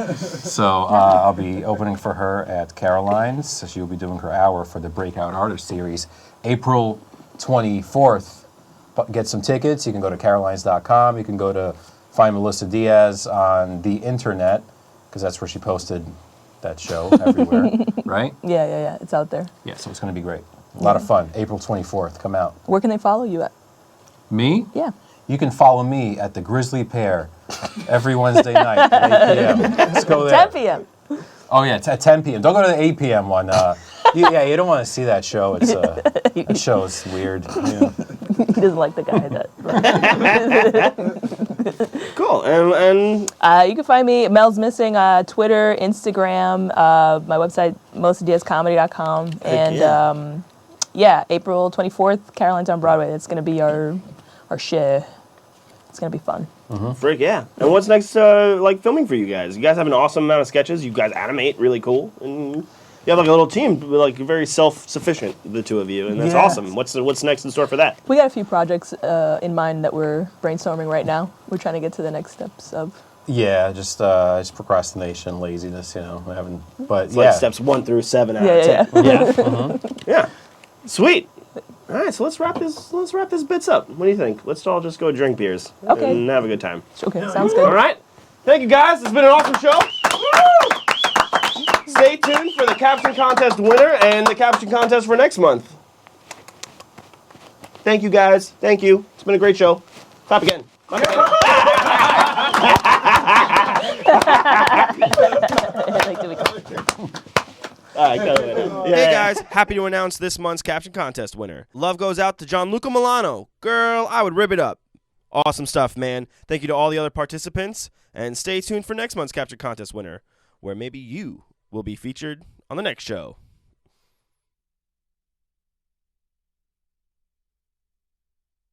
So I'll be opening for her at Caroline's. So she'll be doing her hour for the Breakout Artist Series, April 24th. Get some tickets. You can go to carolines.com. You can go to find Melissa Diaz on the internet, because that's where she posted that show everywhere, right? Yeah. It's out there. Yeah, so it's going to be great. A lot of fun. April 24th. Come out. Where can they follow you at? Me? Yeah. You can follow me at the Grizzly Pear every Wednesday night at 8 p.m. Let's go there. 10 p.m. Oh, yeah, at 10 p.m. Don't go to the 8 p.m. one. You don't want to see that show. It's that show is weird. He doesn't like the guy that... cool. And you can find me, Mel's Missing, Twitter, Instagram, my website, melissadiazcomedy.com. And April 24th, Caroline's on Broadway. That's going to be our show. It's going to be fun. Frick, yeah. And what's next, filming for you guys? You guys have an awesome amount of sketches. You guys animate really cool. And you have like a little team, like very self-sufficient, the two of you, and that's awesome. What's next in store for that? We got a few projects in mind that we're brainstorming right now. We're trying to get to the next steps of. Yeah, just procrastination, laziness, but It's like steps 1 through 7 out of 10. Yeah. Yeah. Sweet. All right, so let's wrap this bits up. What do you think? Let's all just go drink beers and have a good time. Okay, sounds good. All right. Thank you, guys. It's been an awesome show. Stay tuned for the caption contest winner and the caption contest for next month. Thank you, guys. Thank you. It's been a great show. Clap again. Clap again. All right, go ahead. Hey guys, happy to announce this month's caption contest winner. Love goes out to Gianluca Milano. Girl, I would rip it up. Awesome stuff, man. Thank you to all the other participants, and stay tuned for next month's Capture Contest winner, where maybe you will be featured on the next show.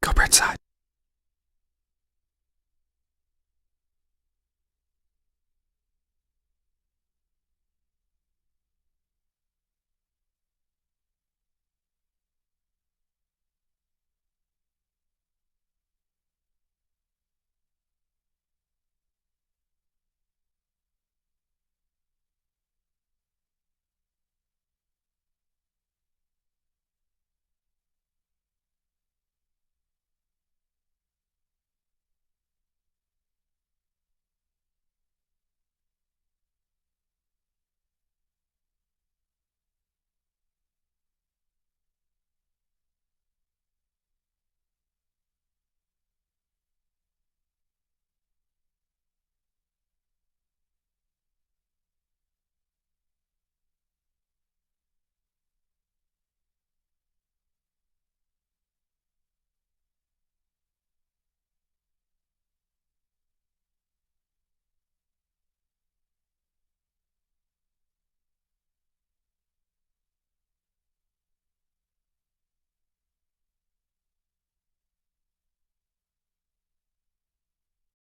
Go Bridgeside.